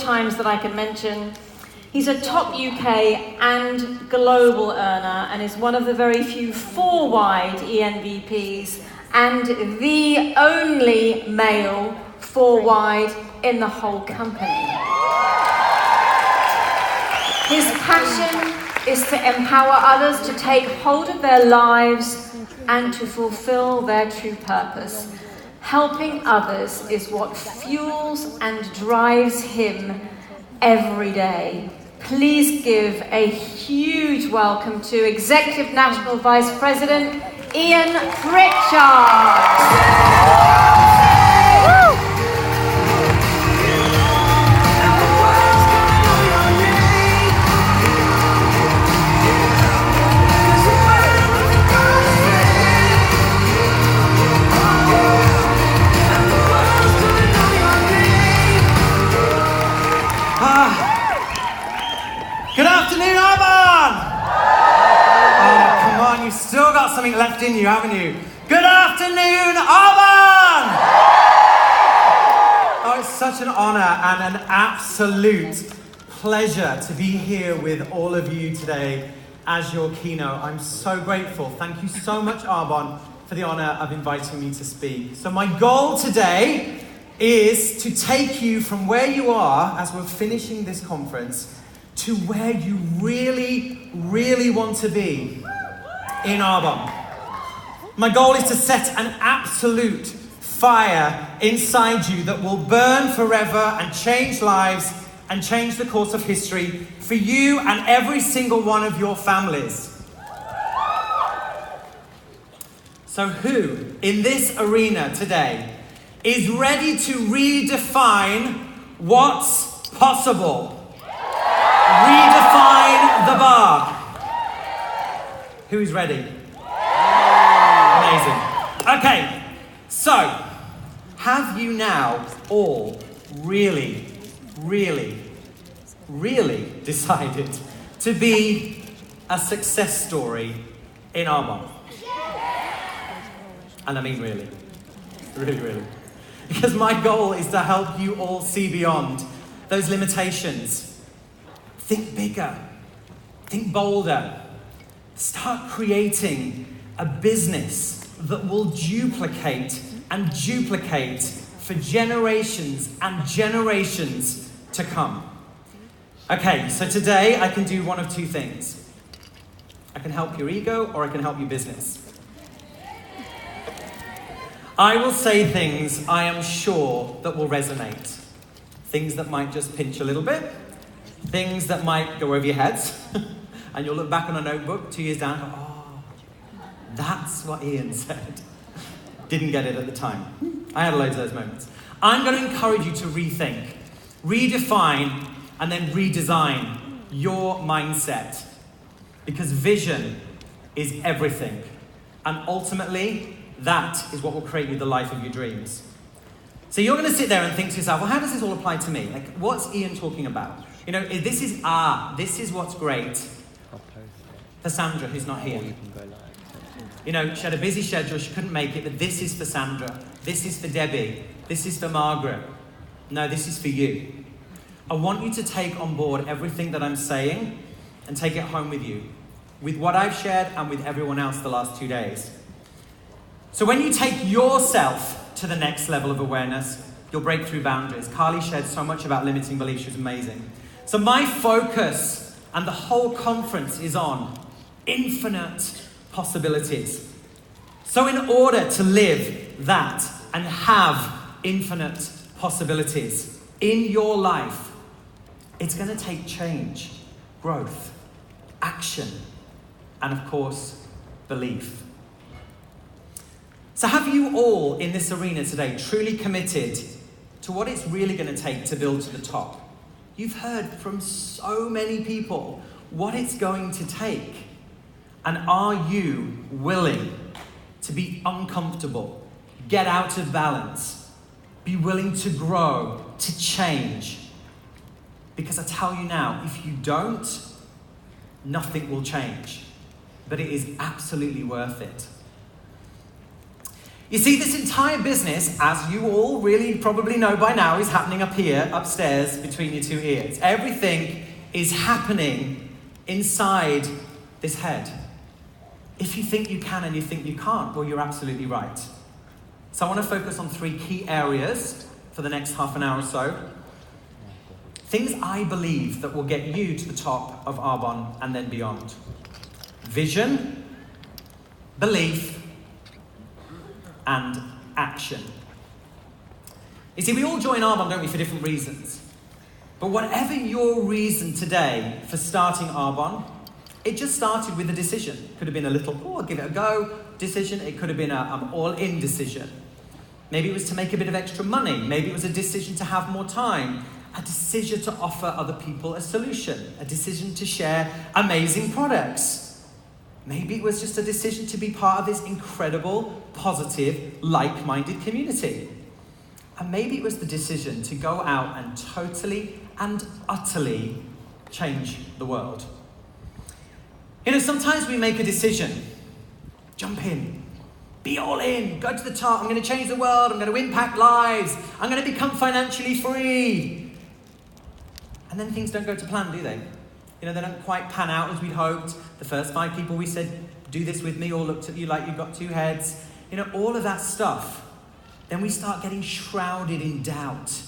times that I can mention. He's a top UK and global earner and is one of the very few 4-wide ENVPs and the only male 4-wide in the whole company. His passion is to empower others to take hold of their lives and to fulfill their true purpose. Helping others is what fuels and drives him every day. Please give a huge welcome to Executive National Vice President Ian Pritchard. Good afternoon, Arban! Oh, come on, you've still got something left in you, haven't you? Good afternoon, Arban! Oh, it's such an honor and an absolute pleasure to be here with all of you today as your keynote. I'm so grateful. Thank you so much, Arban, for the honor of inviting me to speak. So my goal today is to take you from where you are as we're finishing this conference to where you really, really want to be in Arbon. My goal is to set an absolute fire inside you that will burn forever and change lives and change the course of history for you and every single one of your families. So who in this arena today is ready to redefine what's possible? Redefine the bar. Who is ready? Amazing. Okay, so have you now all really decided to be a success story in Arbon? And I mean really. Because my goal is to help you all see beyond those limitations. Think bigger, think bolder. Start creating a business that will duplicate and duplicate for generations and generations to come. Okay, so today I can do one of two things. I can help your ego or I can help your business. I will say things I am sure that will resonate. Things that might just pinch a little bit. Things that might go over your heads. And you'll look back on a notebook 2 years down and go, oh, that's what Ian said. Didn't get it at the time. I had loads of those moments. I'm going to encourage you to rethink, redefine, and then redesign your mindset. Because vision is everything. And ultimately, that is what will create you the life of your dreams. So you're going to sit there and think to yourself, well, how does this all apply to me? Like, what's Ian talking about? You know, this is what's great for Sandra, who's not here. You know, she had a busy schedule, she couldn't make it, but this is for Sandra. This is for Debbie. This is for Margaret. No, this is for you. I want you to take on board everything that I'm saying and take it home with you, with what I've shared and with everyone else the last 2 days. So when you take yourself to the next level of awareness, you'll break through boundaries. Carly shared so much about limiting beliefs, she was amazing. So my focus and the whole conference is on infinite possibilities. So in order to live that and have infinite possibilities in your life, it's going to take change, growth, action, and of course, belief. So have you all in this arena today truly committed to what it's really going to take to build to the top? You've heard from so many people what it's going to take. And are you willing to be uncomfortable, get out of balance, be willing to grow, to change? Because I tell you now, if you don't, nothing will change. But it is absolutely worth it. You see, this entire business, as you all really probably know by now, is happening up here, upstairs, between your two ears. Everything is happening inside this head. If you think you can and you think you can't, well, you're absolutely right. So I want to focus on 3 key areas for the next half an hour or so. Things I believe that will get you to the top of Arbonne and then beyond. Vision, belief, and action. You see, we all join Arbonne, don't we, for different reasons. But whatever your reason today for starting Arbonne, it just started with a decision. It could have been a little, I'll give it a go decision. It could have been an all-in decision. Maybe it was to make a bit of extra money. Maybe it was a decision to have more time. A decision to offer other people a solution. A decision to share amazing products. Maybe it was just a decision to be part of this incredible, positive, like-minded community. And maybe it was the decision to go out and totally and utterly change the world. You know, sometimes we make a decision. Jump in. Be all in. Go to the top. I'm going to change the world. I'm going to impact lives. I'm going to become financially free. And then things don't go to plan, do they? You know, they don't quite pan out as we'd hoped. The first 5 people we said, do this with me, all looked at you like you've got 2 heads. You know, all of that stuff. Then we start getting shrouded in doubt.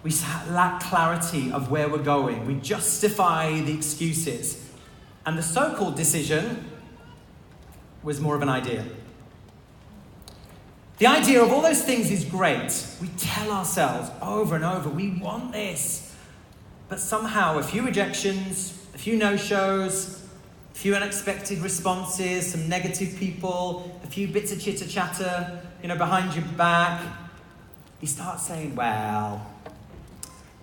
We lack clarity of where we're going. We justify the excuses. And the so-called decision was more of an idea. The idea of all those things is great. We tell ourselves over and over, we want this. But somehow a few rejections, a few no-shows, a few unexpected responses, some negative people, a few bits of chitter-chatter, behind your back, you start saying, well,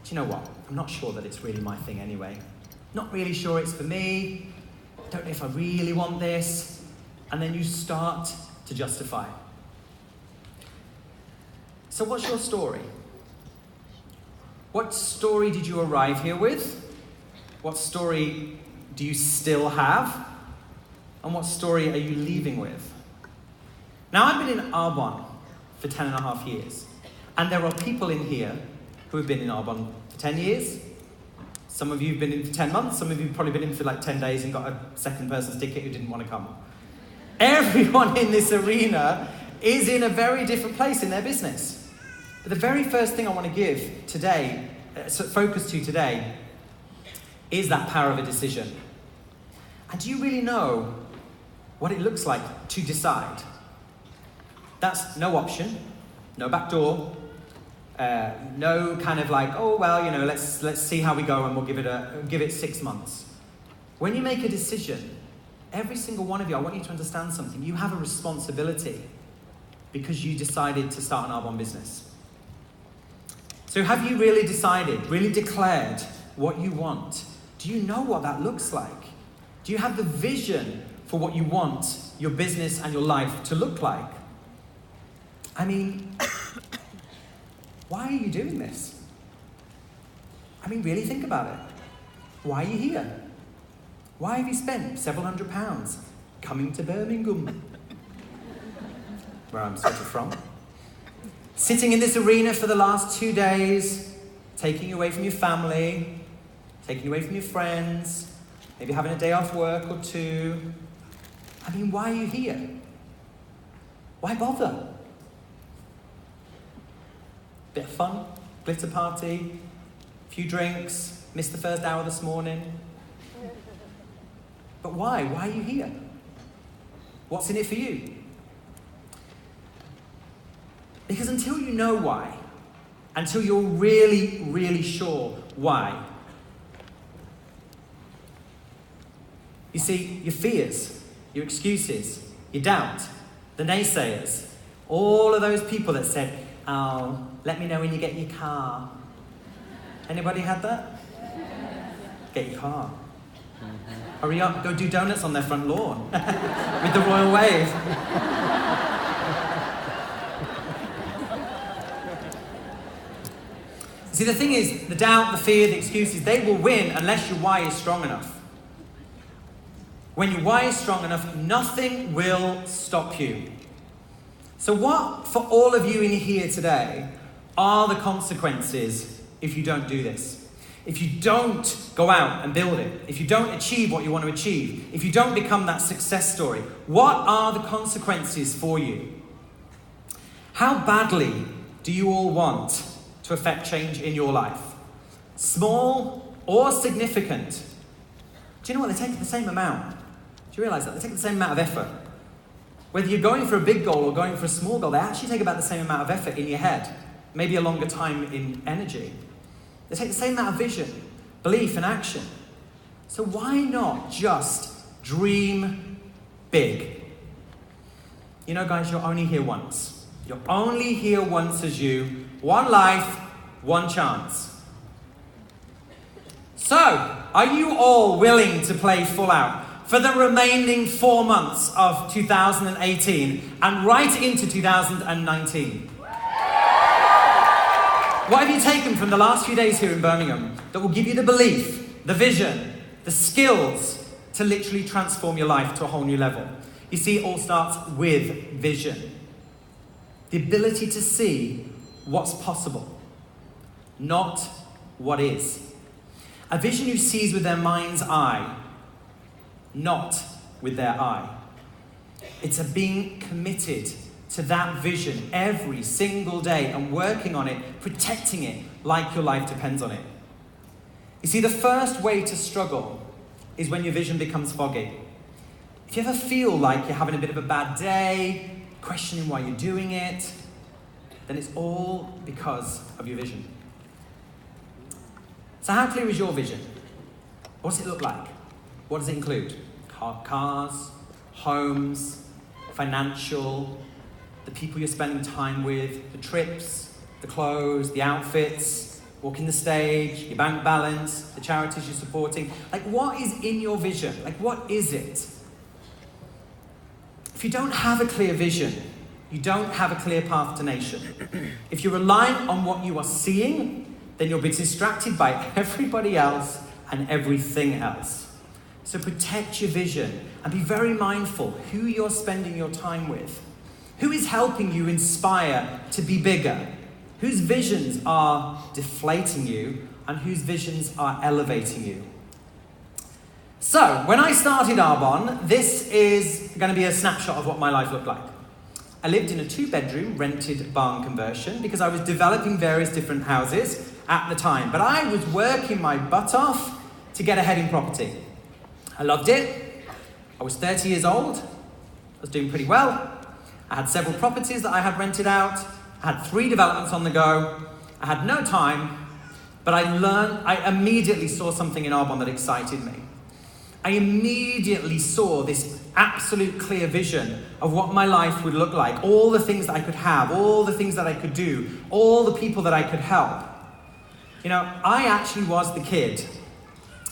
do you know what? I'm not sure that it's really my thing anyway. Not really sure it's for me. Don't know if I really want this. And then you start to justify. So what's your story? What story did you arrive here with? What story do you still have? And what story are you leaving with? Now, I've been in Arbonne for 10 and a half years. And there are people in here who have been in Arbonne for 10 years. Some of you have been in for 10 months. Some of you have probably been in for like 10 days and got a second person's ticket who didn't want to come. Everyone in this arena is in a very different place in their business. But the very first thing I want to give today, focus to today, is that power of a decision. And do you really know what it looks like to decide? That's no option, no back door, no kind of like, oh well, let's see how we go and we'll give it 6 months. When you make a decision, every single one of you, I want you to understand something. You have a responsibility because you decided to start an Arbonne business. So have you really decided, really declared what you want? Do you know what that looks like? Do you have the vision for what you want your business and your life to look like? I mean, why are you doing this? I mean, really think about it. Why are you here? Why have you spent several £100s coming to Birmingham, where I'm sort of from? Sitting in this arena for the last 2 days, taking you away from your family, taking you away from your friends, maybe having a day off work or 2. I mean, why are you here? Why bother? Bit of fun, glitter party, a few drinks, missed the first hour this morning. But why? Why are you here? What's in it for you? Because until you know why, until you're really, really sure why, you see, your fears, your excuses, your doubt, the naysayers, all of those people that said, oh, let me know when you get your car. Anybody had that? Get your car. Hurry up, go do donuts on their front lawn with the royal wave. See, the thing is, the doubt, the fear, the excuses, they will win unless your why is strong enough. When your why is strong enough, nothing will stop you. So what, for all of you in here today, are the consequences if you don't do this? If you don't go out and build it, if you don't achieve what you want to achieve, if you don't become that success story, what are the consequences for you? How badly do you all want to affect change in your life? Small or significant? Do you know what? They take the same amount. Do you realize that? They take the same amount of effort. Whether you're going for a big goal or going for a small goal, they actually take about the same amount of effort in your head. Maybe a longer time in energy. They take the same amount of vision, belief, and action. So why not just dream big? You know, guys, you're only here once. You're only here once as you. One life, one chance. So, are you all willing to play full out for the remaining 4 months of 2018 and right into 2019? What have you taken from the last few days here in Birmingham that will give you the belief, the vision, the skills to literally transform your life to a whole new level? You see, it all starts with vision. The ability to see what's possible, not what is. A vision who sees with their mind's eye, not with their eye. It's a being committed to that vision every single day and working on it, protecting it like your life depends on it. You see, the first way to struggle is when your vision becomes foggy. If you ever feel like you're having a bit of a bad day, questioning why you're doing it, then it's all because of your vision. So how clear is your vision? What does it look like? What does it include? Cars, homes, financial, the people you're spending time with, the trips, the clothes, the outfits, walking the stage, your bank balance, the charities you're supporting. Like, what is in your vision? Like, what is it? If you don't have a clear vision, you don't have a clear path to nation. If you're relying on what you are seeing, then you'll be distracted by everybody else and everything else. So protect your vision and be very mindful who you're spending your time with. Who is helping you inspire to be bigger? Whose visions are deflating you and whose visions are elevating you? So, when I started Arbonne, this is going to be a snapshot of what my life looked like. I lived in a 2-bedroom rented barn conversion because I was developing various different houses at the time. But I was working my butt off to get ahead in property. I loved it. I was 30 years old. I was doing pretty well. I had several properties that I had rented out. I had 3 developments on the go. I had no time, but I immediately saw something in Arbonne that excited me. I immediately saw this absolute clear vision of what my life would look like, all the things that I could have, all the things that I could do, all the people that I could help. You know, I actually was the kid,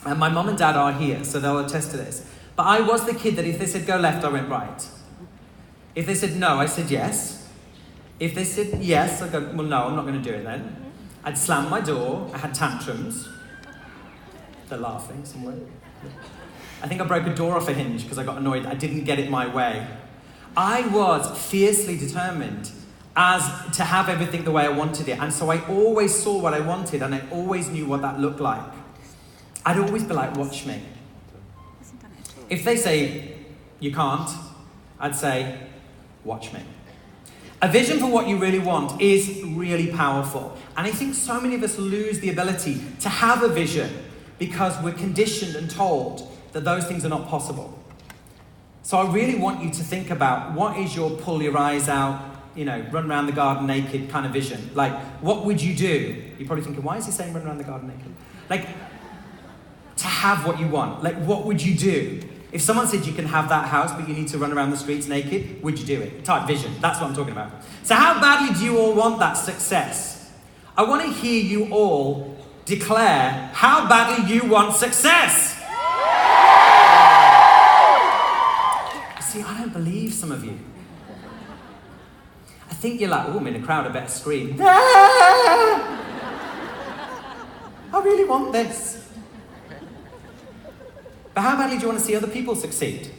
and my mum and dad are here, so they'll attest to this, but I was the kid that if they said go left, I went right. If they said no, I said yes. If they said yes, I'd go, well, no, I'm not going to do it then. I'd slam my door. I had tantrums. They're laughing somewhere. I think I broke a door off a hinge because I got annoyed. I didn't get it my way. I was fiercely determined as to have everything the way I wanted it. And so I always saw what I wanted and I always knew what that looked like. I'd always be like, watch me. If they say, you can't, I'd say, watch me. A vision for what you really want is really powerful. And I think so many of us lose the ability to have a vision because we're conditioned and told that those things are not possible. So I really want you to think about what is your pull your eyes out, you know, run around the garden naked kind of vision. Like, what would you do? You're probably thinking, why is he saying run around the garden naked? Like, to have what you want. Like, what would you do? If someone said you can have that house, but you need to run around the streets naked, would you do it? Type vision. That's what I'm talking about. So how badly do you all want that success? I want to hear you all declare how badly you want success. See, I don't believe some of you. I think you're like, oh, I'm in a crowd, I better scream. I really want this. But how badly do you want to see other people succeed?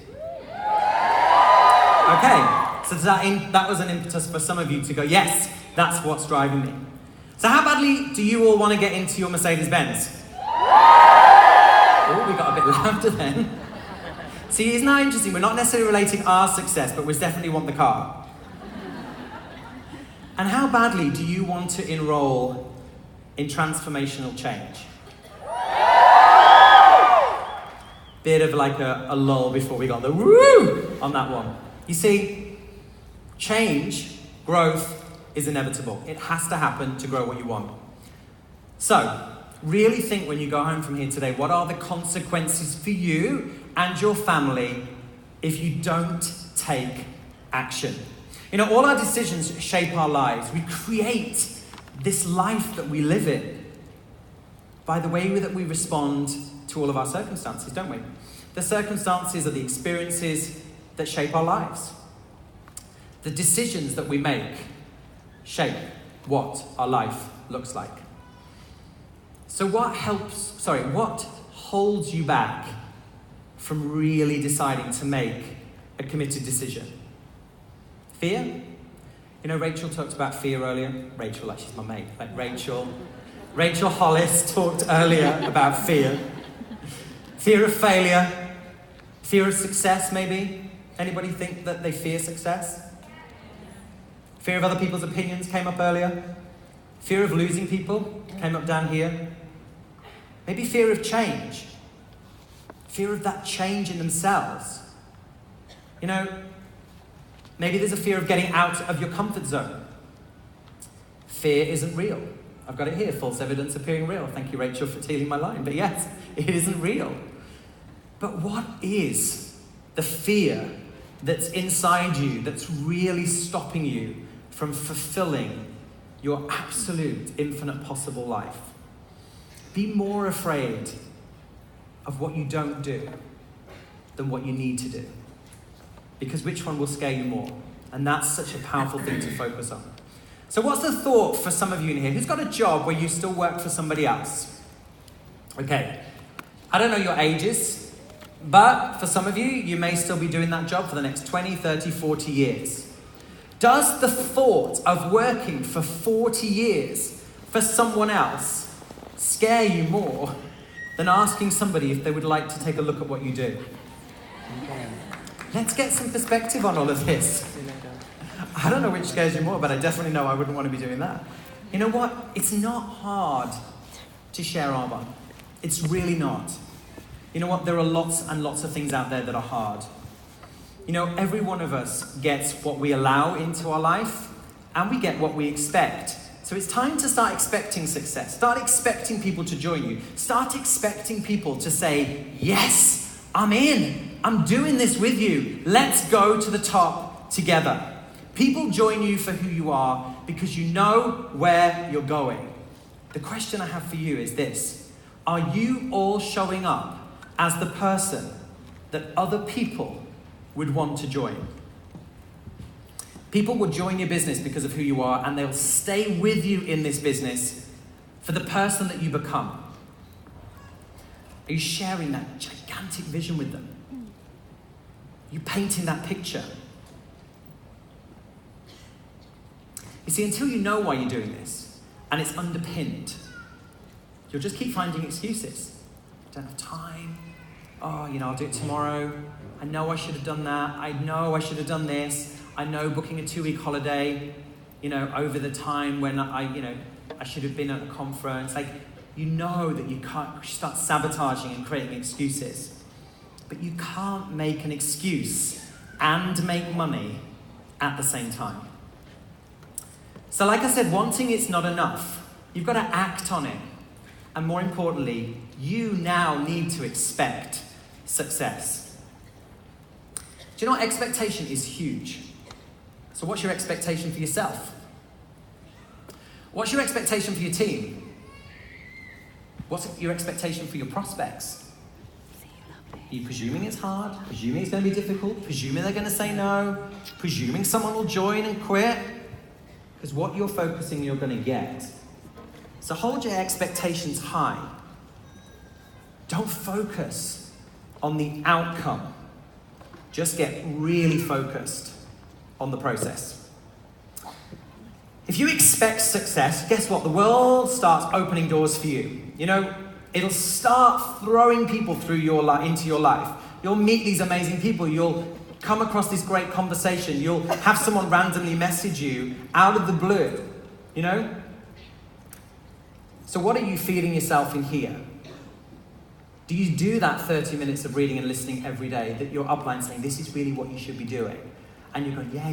Okay, So that was an impetus for some of you to go, yes, that's what's driving me. So how badly do you all want to get into your Mercedes-Benz? Oh, we got a bit louder then. See, isn't that interesting? We're not necessarily relating our success, but we definitely want the car. And how badly do you want to enroll in transformational change? Bit of like a lull before we got the woo on that one. You see, change, growth is inevitable. It has to happen to grow what you want. So, really think when you go home from here today, what are the consequences for you and your family if you don't take action? You know, all our decisions shape our lives. We create this life that we live in by the way that we respond to all of our circumstances, don't we? The circumstances are the experiences that shape our lives. The decisions that we make shape what our life looks like. So what holds you back from really deciding to make a committed decision? Fear? You know, Rachel talked about fear earlier. Rachel, like she's my mate. Like Rachel Hollis talked earlier about fear. Fear of failure. Fear of success, maybe. Anybody think that they fear success? Fear of other people's opinions came up earlier. Fear of losing people came up down here. Maybe fear of change. Fear of that change in themselves. You know, maybe there's a fear of getting out of your comfort zone. Fear isn't real. I've got it here, false evidence appearing real. Thank you, Rachel, for stealing my line. But yes, it isn't real. But what is the fear that's inside you that's really stopping you from fulfilling your absolute infinite possible life? Be more afraid of what you don't do than what you need to do. Because which one will scare you more? And that's such a powerful thing to focus on. So what's the thought for some of you in here? Who's got a job where you still work for somebody else? Okay, I don't know your ages, but for some of you, you may still be doing that job for the next 20, 30, 40 years. Does the thought of working for 40 years for someone else scare you more than asking somebody if they would like to take a look at what you do? Let's get some perspective on all of this. I don't know which scares you more, but I definitely know I wouldn't want to be doing that. You know what? It's not hard to share Arba. It's really not. You know what? There are lots and lots of things out there that are hard. You know, every one of us gets what we allow into our life, and we get what we expect. So it's time to start expecting success. Start expecting people to join you. Start expecting people to say, yes, I'm in. I'm doing this with you. Let's go to the top together. People join you for who you are because you know where you're going. The question I have for you is this: are you all showing up as the person that other people would want to join? People will join your business because of who you are, and they'll stay with you in this business for the person that you become. Are you sharing that gigantic vision with them? Are you painting that picture? You see, until you know why you're doing this, and it's underpinned, you'll just keep finding excuses. I don't have time. Oh, I'll do it tomorrow. I know I should have done that. I know I should have done this. I know booking a 2-week holiday, over the time when I should have been at a conference. Like, you know that you can't start sabotaging and creating excuses. But you can't make an excuse and make money at the same time. So like I said, wanting it's not enough. You've got to act on it. And more importantly, you now need to expect success. Do you know what? Expectation is huge. So what's your expectation for yourself? What's your expectation for your team? What's your expectation for your prospects? Are you presuming it's hard? Presuming it's going to be difficult? Presuming they're going to say no? Presuming someone will join and quit? Because what you're focusing, you're going to get. So hold your expectations high. Don't focus on the outcome. Just get really focused on the process. If you expect success, guess what? The world starts opening doors for you. You know, it'll start throwing people through into your life. You'll meet these amazing people. You'll come across this great conversation. You'll have someone randomly message you out of the blue, you know? So what are you feeding yourself in here? Do you do that 30 minutes of reading and listening every day that your upline saying, this is really what you should be doing? And you're going, yeah.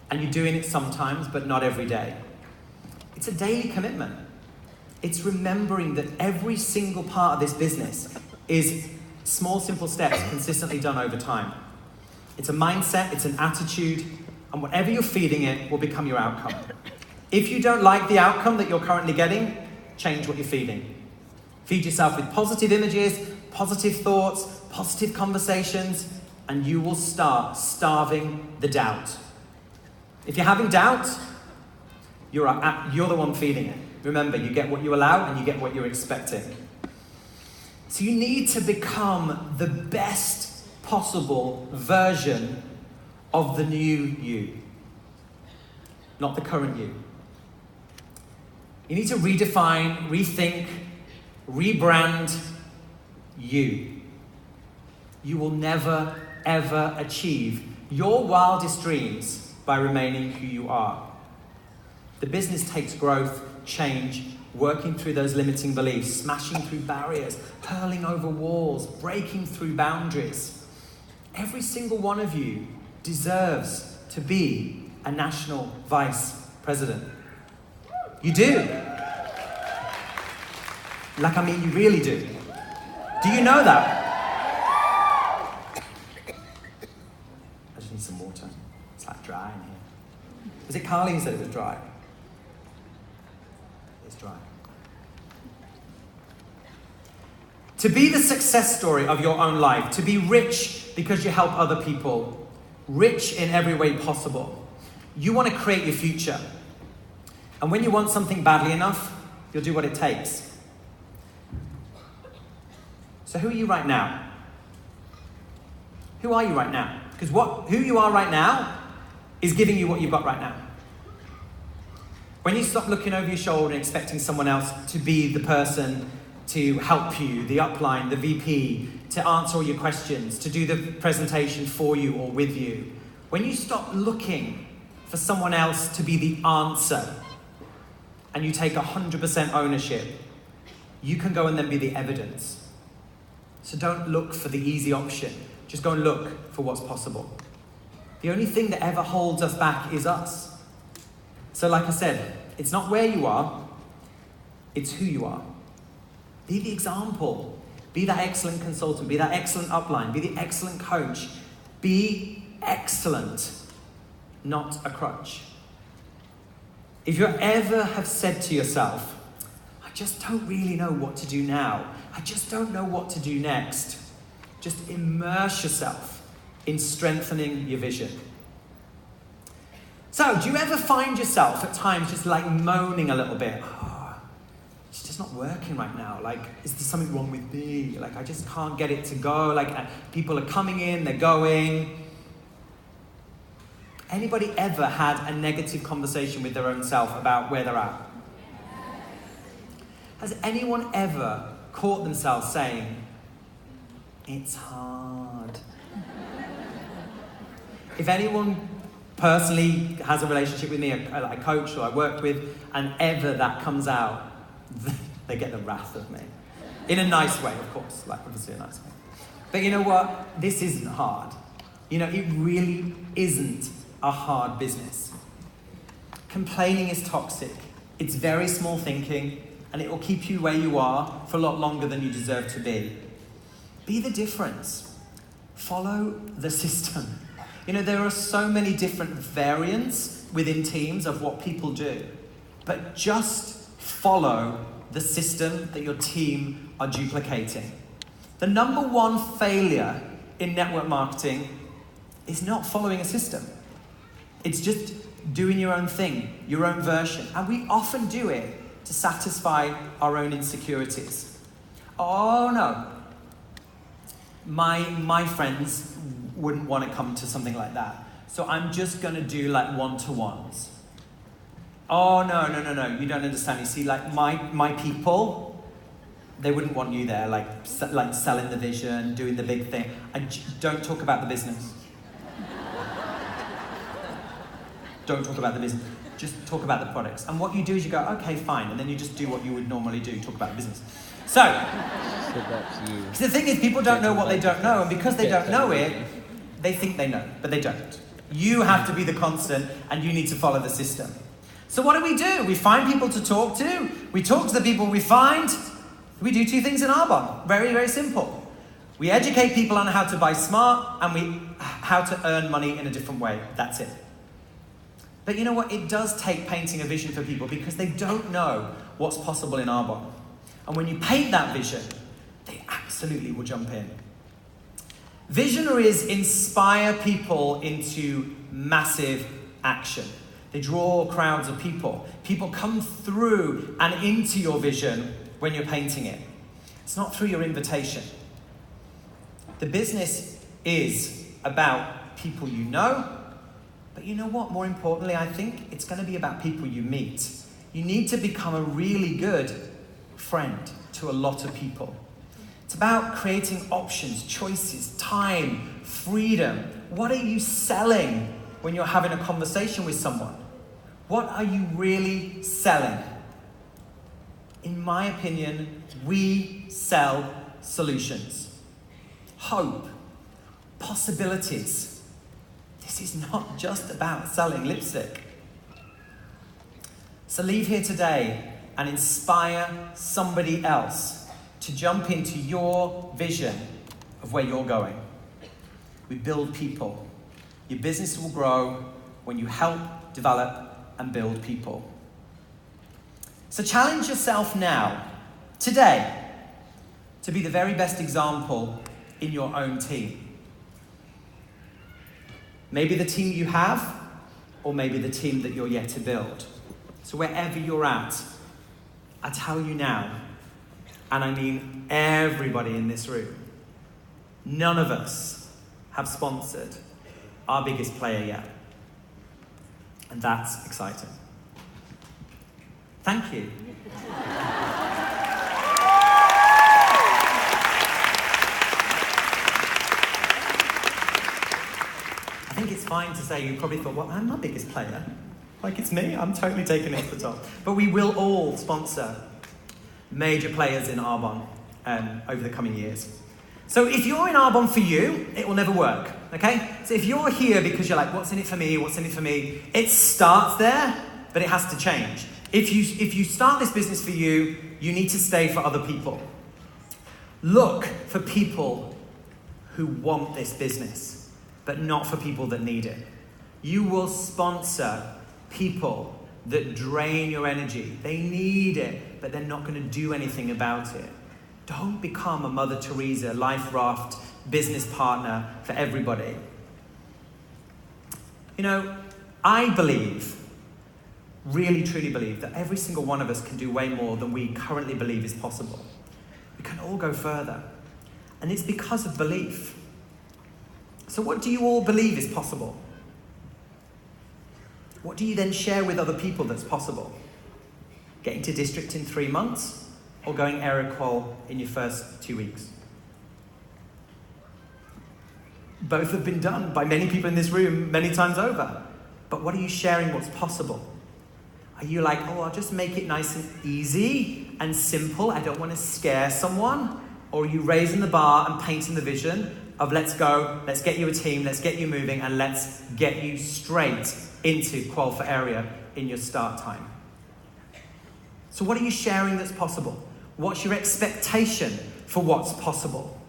And you're doing it sometimes, but not every day. It's a daily commitment. It's remembering that every single part of this business is small, simple steps consistently done over time. It's a mindset, it's an attitude, and whatever you're feeding it will become your outcome. If you don't like the outcome that you're currently getting, change what you're feeding. Feed yourself with positive images, positive thoughts, positive conversations, and you will start starving the doubt. If you're having doubt, you're the one feeding it. Remember, you get what you allow and you get what you're expecting. So you need to become the best possible version of the new you, not the current you. You need to redefine, rethink, rebrand you. You will never, ever achieve your wildest dreams by remaining who you are. The business takes growth, change, working through those limiting beliefs, smashing through barriers, hurling over walls, breaking through boundaries. Every single one of you deserves to be a national vice president. You do. You really do. Do you know that? I just need some water. It's like dry in here. Was it Carly who said it was dry? It's dry. To be the success story of your own life, to be rich because you help other people, rich in every way possible. You want to create your future. And when you want something badly enough, you'll do what it takes. So who are you right now? Who are you right now? Because who you are right now is giving you what you've got right now. When you stop looking over your shoulder and expecting someone else to be the person to help you, the upline, the VP, to answer all your questions, to do the presentation for you or with you, when you stop looking for someone else to be the answer and you take 100% ownership, you can go and then be the evidence. So don't look for the easy option. Just go and look for what's possible. The only thing that ever holds us back is us. So like I said, it's not where you are, it's who you are. Be the example. Be that excellent consultant. Be that excellent upline. Be the excellent coach. Be excellent, not a crutch. If you ever have said to yourself, I just don't really know what to do now. I just don't know what to do next. Just immerse yourself in strengthening your vision. So, do you ever find yourself at times just like moaning a little bit? It's just not working right now. Like, is there something wrong with me? Like, I just can't get it to go. Like, people are coming in, they're going. Anybody ever had a negative conversation with their own self about where they're at? Has anyone ever caught themselves saying, it's hard? If anyone personally has a relationship with me, a coach who I worked with, and ever that comes out, they get the wrath of me. In a nice way, of course, like obviously a nice way. But you know what? This isn't hard. You know, it really isn't a hard business. Complaining is toxic. It's very small thinking, and it will keep you where you are for a lot longer than you deserve to be. Be the difference. Follow the system. You know, there are so many different variants within teams of what people do, but just follow the system that your team are duplicating. The number one failure in network marketing is not following a system. It's just doing your own thing, your own version. And we often do it to satisfy our own insecurities. Oh no, my friends wouldn't want to come to something like that. so I'm just going to do like one-to-ones. Oh, no, you don't understand. You see, like my people, they wouldn't want you there, like selling the vision, doing the big thing. Don't talk about the business. Don't talk about the business. Just talk about the products. And what you do is you go, okay, fine, and then you just do what you would normally do, talk about the business. So the thing is, people don't know what they don't know, and because they don't know it, they think they know, but they don't. You have to be the constant, and you need to follow the system. So what do? We find people to talk to. We talk to the people we find. We do two things in Arbonne. Very, very simple. We educate people on how to buy smart, and how to earn money in a different way. That's it. But you know what? It does take painting a vision for people because they don't know what's possible in Arbonne. And when you paint that vision, they absolutely will jump in. Visionaries inspire people into massive action. They draw crowds of people. People come through and into your vision when you're painting it. It's not through your invitation. The business is about people you know, but you know what? More importantly, I think it's going to be about people you meet. You need to become a really good friend to a lot of people. It's about creating options, choices, time, freedom. What are you selling when you're having a conversation with someone? What are you really selling? In my opinion, we sell solutions, hope, possibilities. This is not just about selling lipstick. So leave here today and inspire somebody else to jump into your vision of where you're going. We build people. Your business will grow when you help, develop, and build people. So challenge yourself now, today, to be the very best example in your own team. Maybe the team you have, or maybe the team that you're yet to build. So wherever you're at, I tell you now, and I mean everybody in this room, none of us have sponsored our biggest player yet. And that's exciting. Thank you. I think it's fine to say, you probably thought, well, I'm my biggest player. Like, it's me, I'm totally taking it to the top. But we will all sponsor major players in Arbonne over the coming years. So if you're in Arbonne for you, it will never work, okay? So if you're here because you're like, what's in it for me, what's in it for me? It starts there, but it has to change. If you start this business for you, you need to stay for other people. Look for people who want this business, but not for people that need it. You will sponsor people that drain your energy. They need it, but they're not going to do anything about it. Don't become a Mother Teresa, life raft, business partner for everybody. You know, I believe, really truly believe, that every single one of us can do way more than we currently believe is possible. We can all go further. And it's because of belief. So what do you all believe is possible? What do you then share with other people that's possible? Getting to district in 3 months, or going area qual in your first 2 weeks? Both have been done by many people in this room many times over. But what are you sharing what's possible? Are you like, oh, I'll just make it nice and easy and simple, I don't want to scare someone? Or are you raising the bar and painting the vision of let's go, let's get you a team, let's get you moving, and let's get you straight into qual for area in your start time? So what are you sharing that's possible? What's your expectation for what's possible?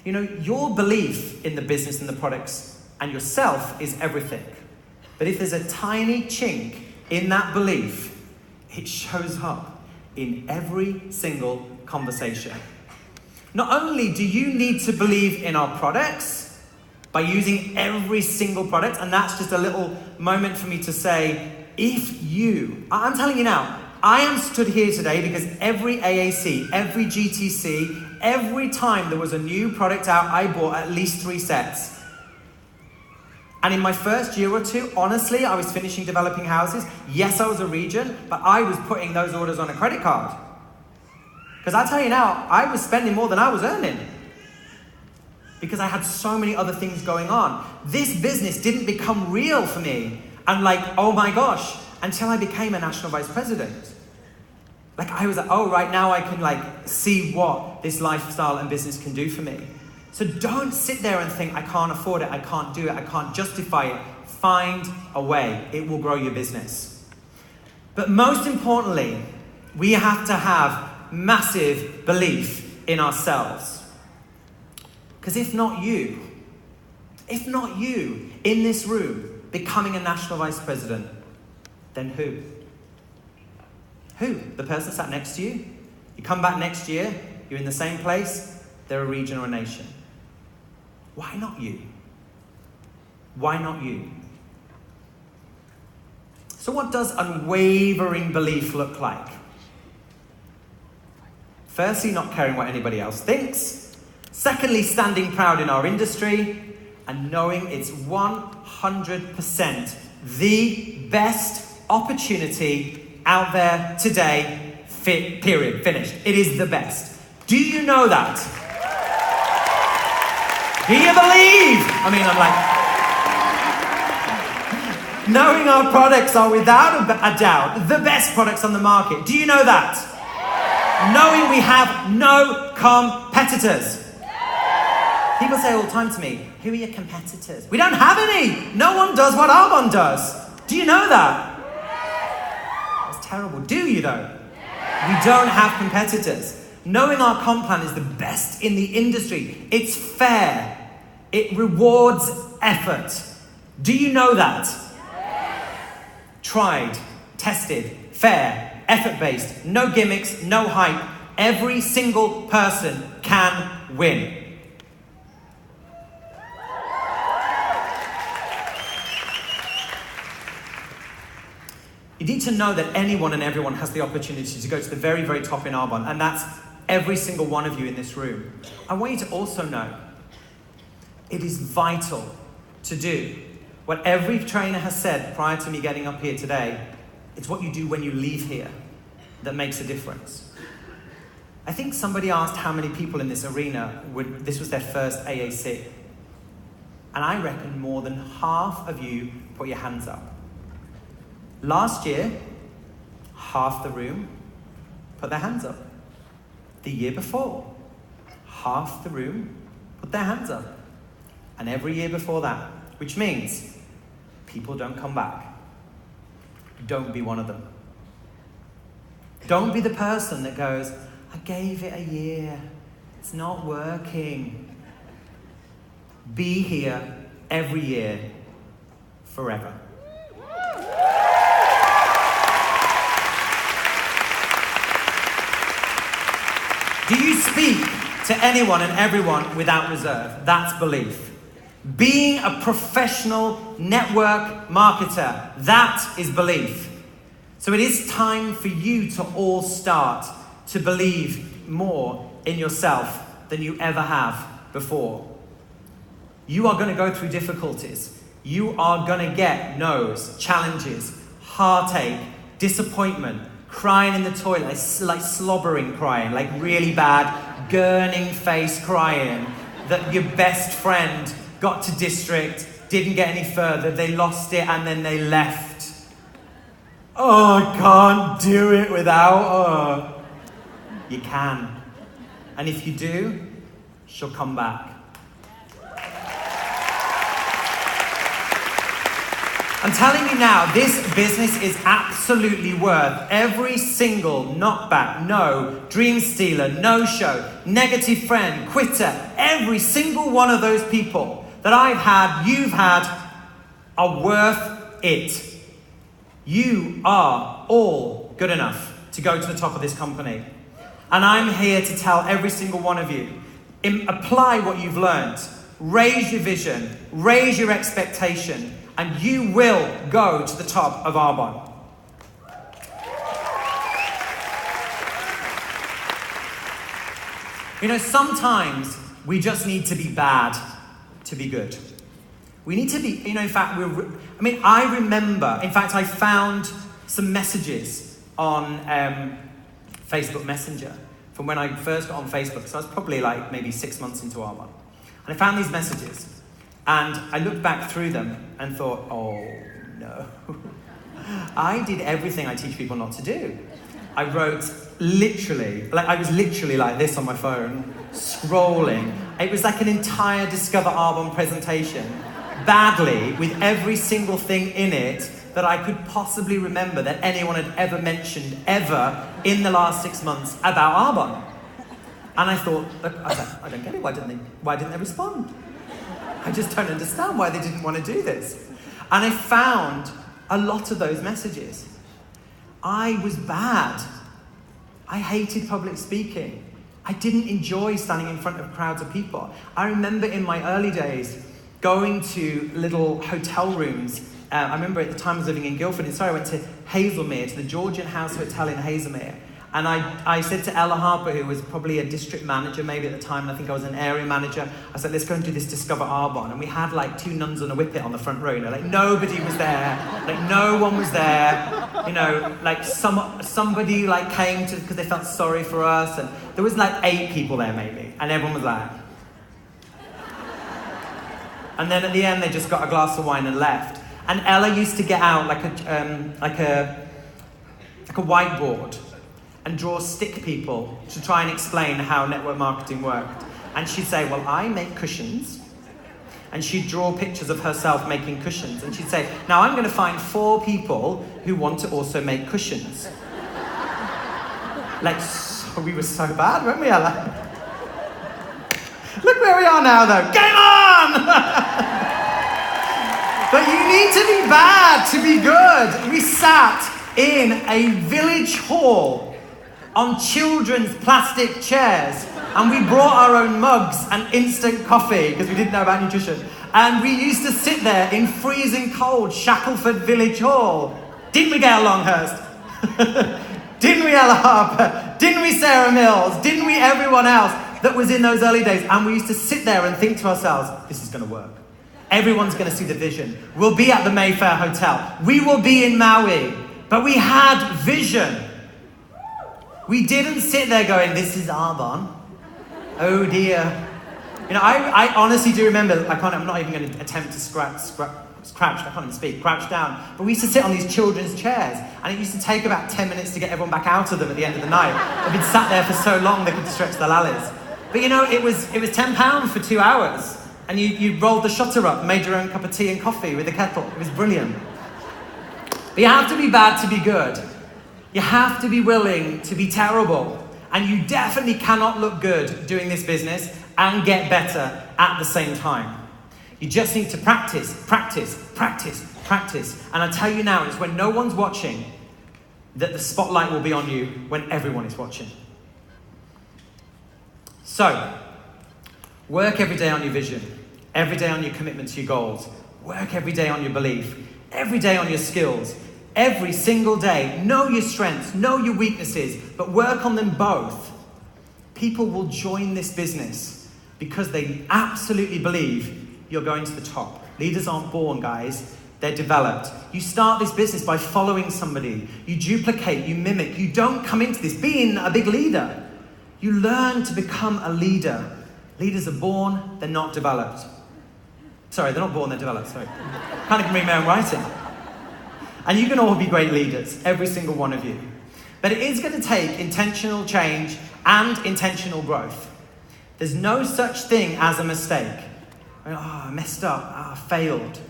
You know, your belief in the business and the products and yourself is everything. But if there's a tiny chink in that belief, it shows up in every single conversation. Not only do you need to believe in our products by using every single product, and that's just a little moment for me to say, I'm telling you now, I am stood here today because every AAC, every GTC, every time there was a new product out, I bought at least 3 sets. And in my first year or two, honestly, I was finishing developing houses. Yes, I was a region, but I was putting those orders on a credit card. Because I tell you now, I was spending more than I was earning. Because I had so many other things going on. This business didn't become real for me. And like, oh my gosh, until I became a national vice president. Like I was like, oh, right now I can like see what this lifestyle and business can do for me. So don't sit there and think, I can't afford it, I can't do it, I can't justify it. Find a way. It will grow your business. But most importantly, we have to have massive belief in ourselves. Because if not you in this room becoming a national vice president, then who? Who? The person sat next to you? You come back next year, you're in the same place, they're a region or a nation. Why not you? Why not you? So what does unwavering belief look like? Firstly, not caring what anybody else thinks. Secondly, standing proud in our industry. And knowing it's 100% the best opportunity out there today, period, finished. It is the best. Do you know that? Do you believe? I mean, I'm like, knowing our products are without a doubt the best products on the market. Do you know that? Knowing we have no competitors. People say all the time to me, who are your competitors? We don't have any. No one does what our one does. Do you know that? That's terrible. Do you though? We don't have competitors. Knowing our comp plan is the best in the industry. It's fair. It rewards effort. Do you know that? Tried, tested, fair, effort-based, no gimmicks, no hype. Every single person can win. You need to know that anyone and everyone has the opportunity to go to the very, very top in Arbonne, and that's every single one of you in this room. I want you to also know it is vital to do what every trainer has said prior to me getting up here today. It's what you do when you leave here that makes a difference. I think somebody asked how many people in this arena this was their first AAC. And I reckon more than half of you put your hands up. Last year, half the room put their hands up. The year before, half the room put their hands up. And every year before that, which means people don't come back. Don't be one of them. Don't be the person that goes, I gave it a year, it's not working. Be here every year, forever. Do you speak to anyone and everyone without reserve? That's belief. Being a professional network marketer, that is belief. So it is time for you to all start to believe more in yourself than you ever have before. You are going to go through difficulties. You are going to get no's, challenges, heartache, disappointment, crying in the toilet, like slobbering crying, like really bad, gurning face crying, that your best friend got to district, didn't get any further, they lost it and then they left. Oh, I can't do it without her. You can. And if you do, she'll come back. I'm telling you now, this business is absolutely worth every single knockback, no, dream stealer, no-show, negative friend, quitter, every single one of those people that I've had, you've had, are worth it. You are all good enough to go to the top of this company. And I'm here to tell every single one of you, apply what you've learned, raise your vision, raise your expectation, and you will go to the top of Arbonne. You know, sometimes we just need to be bad to be good. We need to be, in fact, I remember, in fact, I found some messages on Facebook Messenger from when I first got on Facebook. So I was probably like maybe 6 months into R1. And I found these messages. And I looked back through them and thought, oh no. I did everything I teach people not to do. I wrote I was literally like this on my phone, scrolling. It was like an entire Discover Arbonne presentation, badly, with every single thing in it that I could possibly remember that anyone had ever mentioned ever in the last 6 months about Arbonne. And I thought, I don't get it, why didn't they respond? I just don't understand why they didn't want to do this. And I found a lot of those messages. I was bad. I hated public speaking. I didn't enjoy standing in front of crowds of people. I remember in my early days going to little hotel rooms. I remember at the time I was living in Guildford in Surrey, I went to Hazelmere, to the Georgian House Hotel in Hazelmere. And I said to Ella Harper, who was probably a district manager maybe at the time, and I think I was an area manager, I said, let's go and do this Discover Arbonne. And we had like 2 nuns and a whippet on the front row, like nobody was there, like no one was there, like somebody like came to, because they felt sorry for us, and there was like 8 people there maybe, and everyone was like. And then at the end they just got a glass of wine and left. And Ella used to get out like a whiteboard and draw stick people to try and explain how network marketing worked. And she'd say, well, I make cushions. And she'd draw pictures of herself making cushions. And she'd say, now I'm going to find 4 people who want to also make cushions. So we were so bad, weren't we, Ella? Look where we are now, though. Game on! But you need to be bad to be good. We sat in a village hall on children's plastic chairs, and we brought our own mugs and instant coffee because we didn't know about nutrition. And we used to sit there in freezing cold Shackleford Village Hall. Didn't we, Gail Longhurst? Didn't we, Ella Harper? Didn't we, Sarah Mills? Didn't we, everyone else that was in those early days? And we used to sit there and think to ourselves, this is going to work. Everyone's going to see the vision. We'll be at the Mayfair Hotel. We will be in Maui. But we had vision. We didn't sit there going, this is Arbonne. Oh dear. I honestly do remember, I'm not even going to attempt to crouch down. But we used to sit on these children's chairs, and it used to take about 10 minutes to get everyone back out of them at the end of the night. They'd been sat there for so long they could stretch their lallies. But it was £10 for 2 hours, and you rolled the shutter up, made your own cup of tea and coffee with a kettle. It was brilliant. But you have to be bad to be good. You have to be willing to be terrible. And you definitely cannot look good doing this business and get better at the same time. You just need to practice. And I tell you now, it's when no one's watching that the spotlight will be on you when everyone is watching. So, work every day on your vision. Every day on your commitment to your goals. Work every day on your belief. Every day on your skills. Every single day, know your strengths, know your weaknesses, but work on them both. People will join this business because they absolutely believe you're going to the top. Leaders aren't born, guys. They're developed. You start this business by following somebody. You duplicate, you mimic. You don't come into this being a big leader. You learn to become a leader. Leaders are born, they're not developed. Sorry, they're not born, they're developed. Sorry. Can't even read my own writing. And you can all be great leaders, every single one of you. But it is going to take intentional change and intentional growth. There's no such thing as a mistake. I messed up, I failed.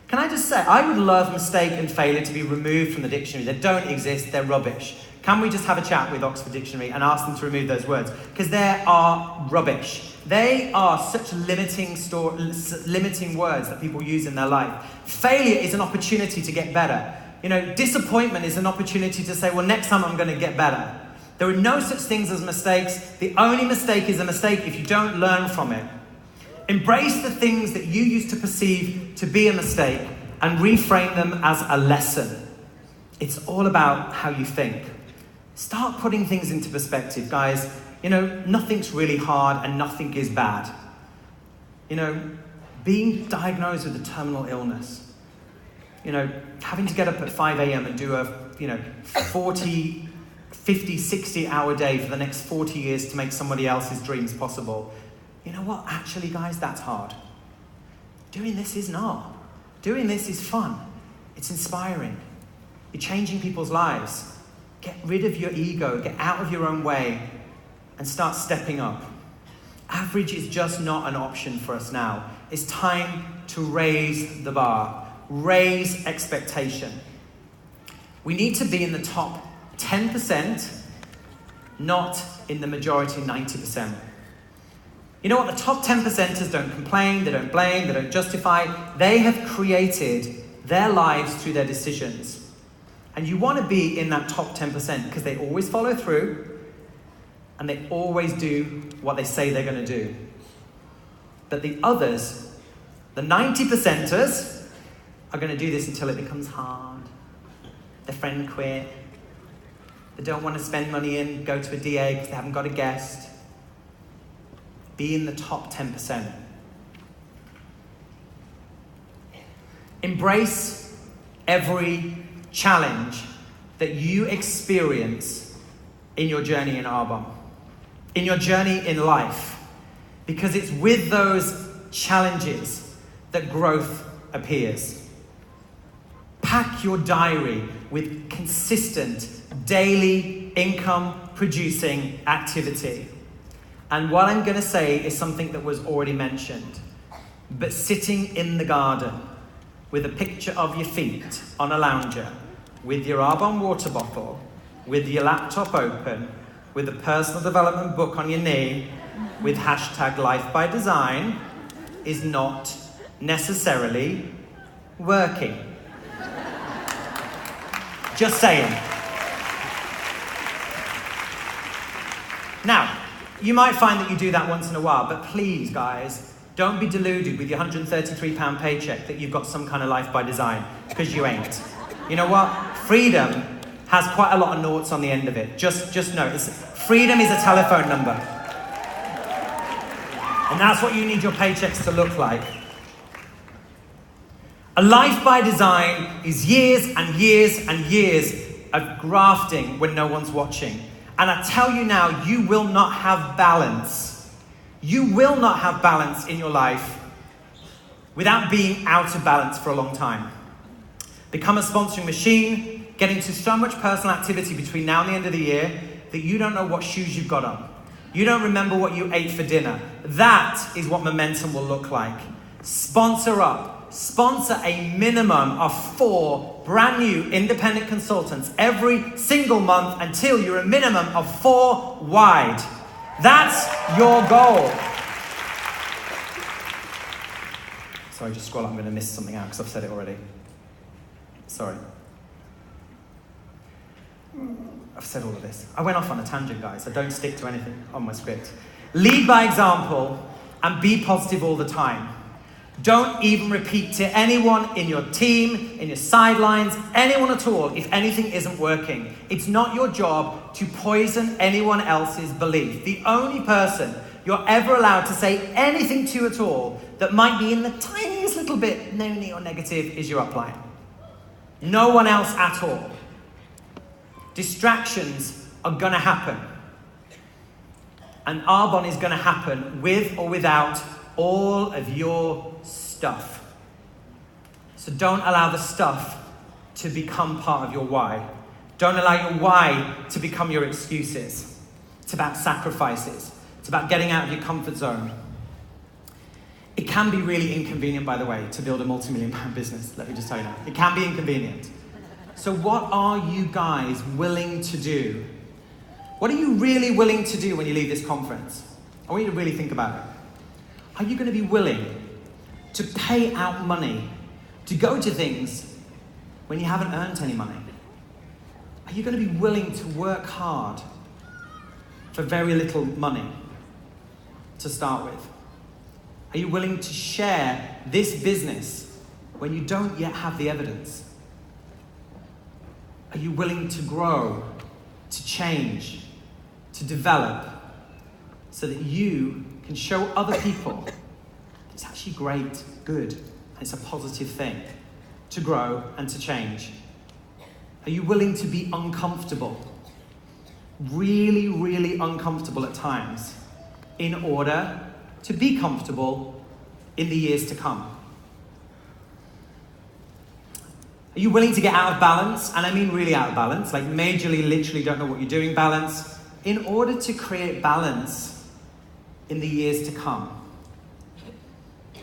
Can I just say, I would love mistake and failure to be removed from the dictionary. They don't exist, they're rubbish. Can we just have a chat with Oxford Dictionary and ask them to remove those words? Because they are rubbish. They are such limiting words that people use in their life. Failure is an opportunity to get better. Disappointment is an opportunity to say, well, next time I'm going to get better. There are no such things as mistakes. The only mistake is a mistake if you don't learn from it. Embrace the things that you used to perceive to be a mistake and reframe them as a lesson. It's all about how you think. Start putting things into perspective, guys. Nothing's really hard and nothing is bad. being diagnosed with a terminal illness, having to get up at 5 a.m. and do a 40, 50, 60-hour day for the next 40 years to make somebody else's dreams possible. You know what? Actually, guys, that's hard. Doing this is not. Doing this is fun. It's inspiring. You're changing people's lives. Get rid of your ego. Get out of your own way and start stepping up. Average is just not an option for us now. It's time to raise the bar. Raise expectation. We need to be in the top 10%, not in the majority 90%. You know what? The top 10%ers don't complain, they don't blame, they don't justify. They have created their lives through their decisions. And you want to be in that top 10% because they always follow through and they always do what they say they're going to do. But the others, the 90%ers, are going to do this until it becomes hard. Their friend quit. They don't want to spend money and go to a DA because they haven't got a guest. Be in the top 10%. Embrace every challenge that you experience in your journey in Arbonne, in your journey in life, because it's with those challenges that growth appears. Pack your diary with consistent daily income producing activity. And what I'm going to say is something that was already mentioned, but sitting in the garden with a picture of your feet on a lounger, with your Arbonne water bottle, with your laptop open, with a personal development book on your knee, with hashtag Life by Design, is not necessarily working. Just saying. Now, you might find that you do that once in a while, but please, guys, don't be deluded with your £133 paycheck that you've got some kind of life by design, because you ain't. You know what? Freedom has quite a lot of noughts on the end of it. Just know, freedom is a telephone number. And that's what you need your paychecks to look like. A life by design is years and years and years of grafting when no one's watching. And I tell you now, you will not have balance. You will not have balance in your life without being out of balance for a long time. Become a sponsoring machine, get into so much personal activity between now and the end of the year that you don't know what shoes you've got on. You don't remember what you ate for dinner. That is what momentum will look like. Sponsor up. Sponsor a minimum of 4 brand new independent consultants every single month until you're a minimum of 4 wide. That's your goal. Sorry, just scroll up. I'm going to miss something out because I've said it already. Sorry. I've said all of this. I went off on a tangent, guys. I don't stick to anything on my script. Lead by example and be positive all the time. Don't even repeat to anyone in your team, in your sidelines, anyone at all, if anything isn't working. It's not your job to poison anyone else's belief. The only person you're ever allowed to say anything to at all that might be in the tiniest little bit no-ny or negative is your upline. No one else at all. Distractions are going to happen. And Arbonne is going to happen with or without all of your stuff. So don't allow the stuff to become part of your why. Don't allow your why to become your excuses. It's about sacrifices. It's about getting out of your comfort zone. It can be really inconvenient, by the way, to build a multi-million-pound business. Let me just tell you that. It can be inconvenient. So what are you guys willing to do? What are you really willing to do when you leave this conference? I want you to really think about it. Are you going to be willing to pay out money to go to things when you haven't earned any money? Are you going to be willing to work hard for very little money to start with? Are you willing to share this business when you don't yet have the evidence? Are you willing to grow, to change, to develop, so that you can show other people It's actually great, good, and it's a positive thing to grow and to change. Are you willing to be uncomfortable? Really, really uncomfortable at times in order to be comfortable in the years to come? Are you willing to get out of balance? And I mean really out of balance, like majorly, literally don't know what you're doing balance, in order to create balance in the years to come?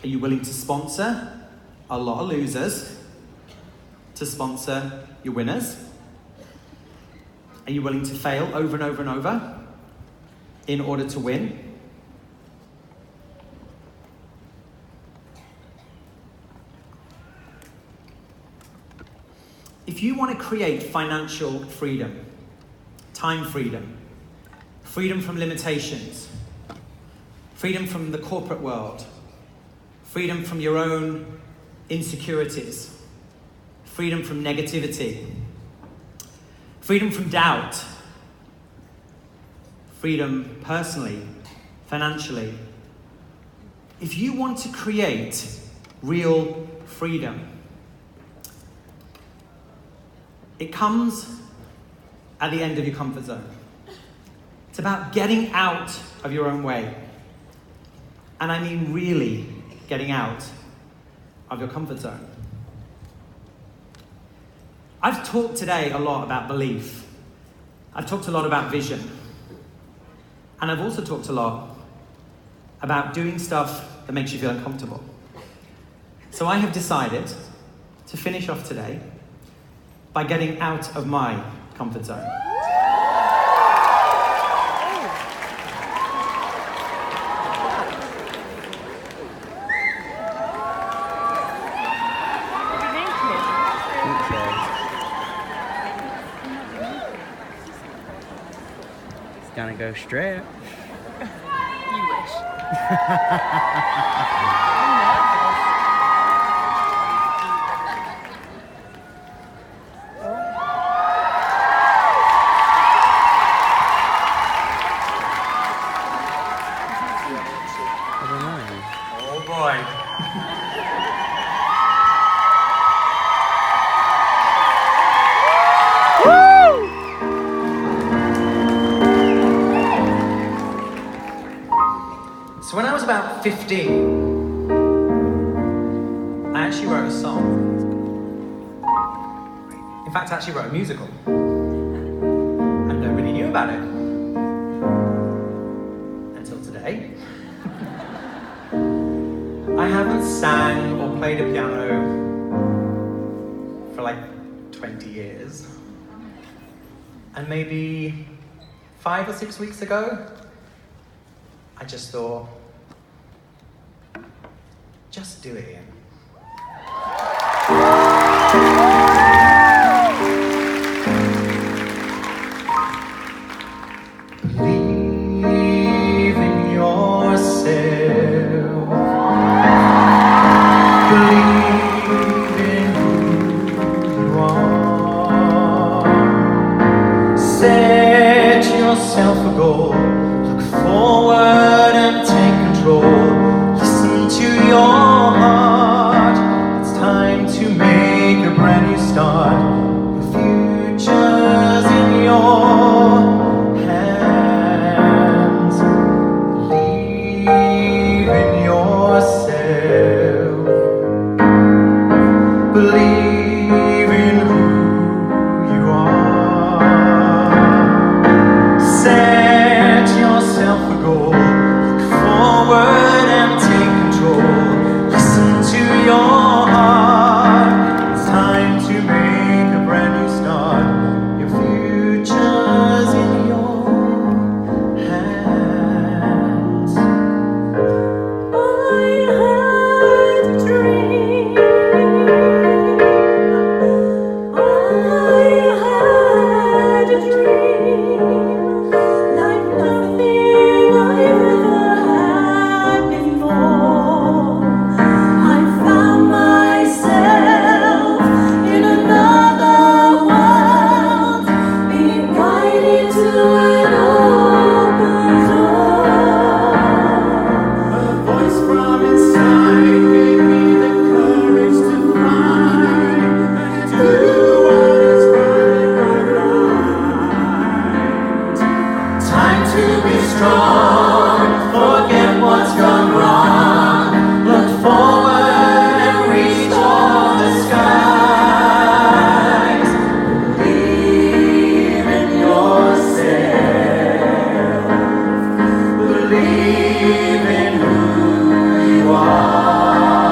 Are you willing to sponsor a lot of losers to sponsor your winners? Are you willing to fail over and over and over in order to win? If you want to create financial freedom, time freedom, freedom from limitations, freedom from the corporate world, freedom from your own insecurities, freedom from negativity, freedom from doubt, freedom personally, financially. If you want to create real freedom, it comes at the end of your comfort zone. It's about getting out of your own way. And I mean really getting out of your comfort zone. I've talked today a lot about belief. I've talked a lot about vision. And I've also talked a lot about doing stuff that makes you feel uncomfortable. So I have decided to finish off today by getting out of my comfort zone. It's gonna go straight. You wish. Oh boy. So when I was about 15, I actually wrote a song. In fact, I actually wrote a musical. And nobody knew about it. Until today. I haven't sang or played a piano for like 20 years. And maybe 5 or 6 weeks ago, I just thought, just do it, Ian. Believe in yourself. Believe in who you are. Set yourself a goal. Look forward and take control. Listen to your heart. It's time to make Believe in who you are.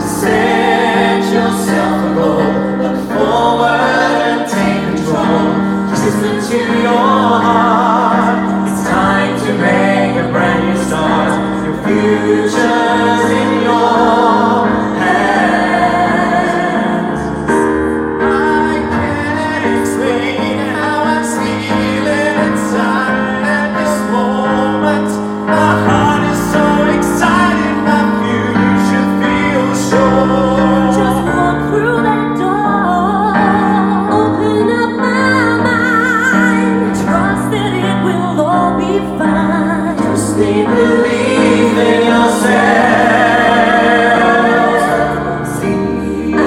Set yourself a goal. Look forward and take control. Listen to your heart. It's time to make a brand new start. Your future's in your hands. I can't explain how I'm feeling inside at this moment. My heart is so excited, my future feels sure. Just walk through that door, open up my mind, trust that it will all be fine. Just need believe in yourself. See, I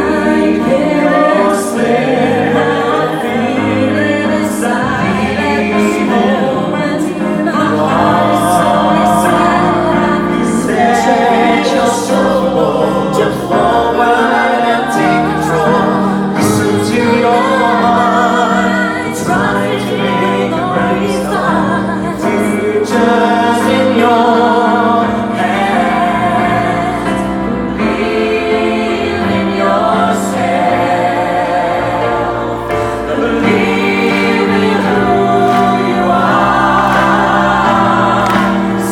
can't explain how I'm feeling inside at this moment. My heart is so excited. Set yourself a goal. Jump forward and take control. Listen to your heart. It's time to make a brand new start. Future's in your hands. Believe in yourself. Believe in who you are.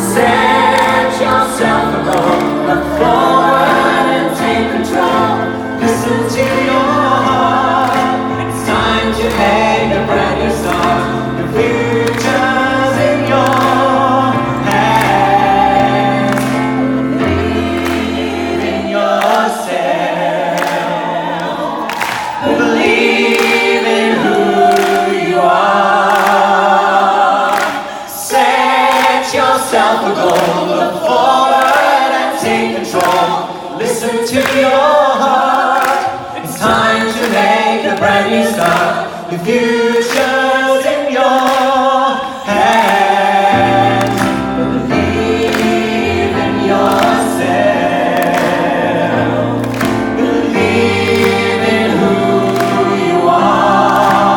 Set yourself a goal. Look forward and take control. Listen to your heart. It's time to make a brand new start. The future's in your hands. Believe in yourself. Believe in who you are. Set yourself a goal. Look forward and take control. Listen to your heart. It's time to make a brand new start. Your future's in your hands. Believe in yourself. Believe in who you are.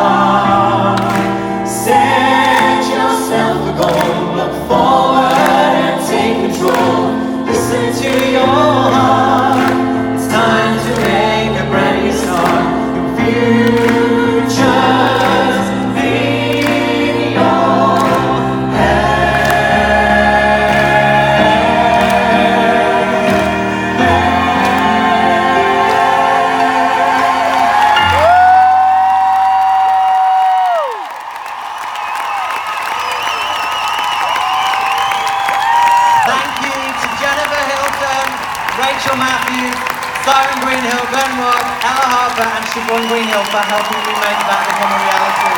Set yourself a goal. Look forward and take control. Listen to your heart. It's time to make a brand new start. Your future's in your Thank you to Jennifer Hilton, Rachel Matthews, Siren Greenhill, Glenn Rock, Ella Harper, and Siobhan Greenhill for helping me make that become a reality.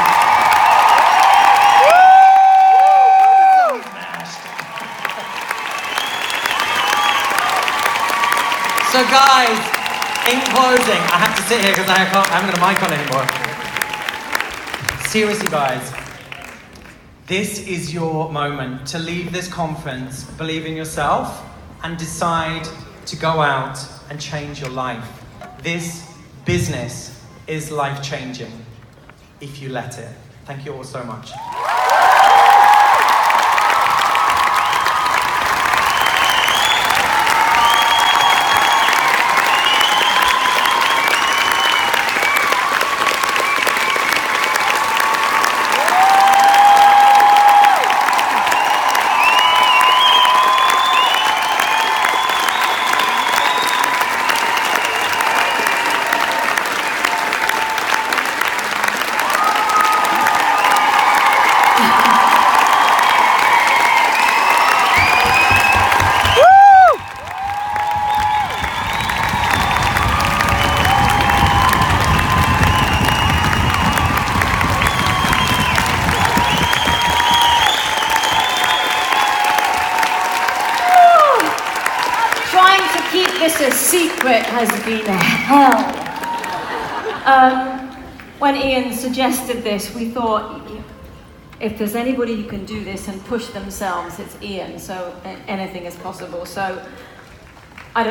So guys, in closing, I have to sit here because I haven't got a mic on anymore. Seriously guys, this is your moment to leave this conference, believe in yourself, and decide to go out and change your life. This business is life-changing if you let it. Thank you all so much. this a secret has been hell. When Ian suggested this, we thought, if there's anybody who can do this and push themselves, it's Ian, so anything is possible. So I don't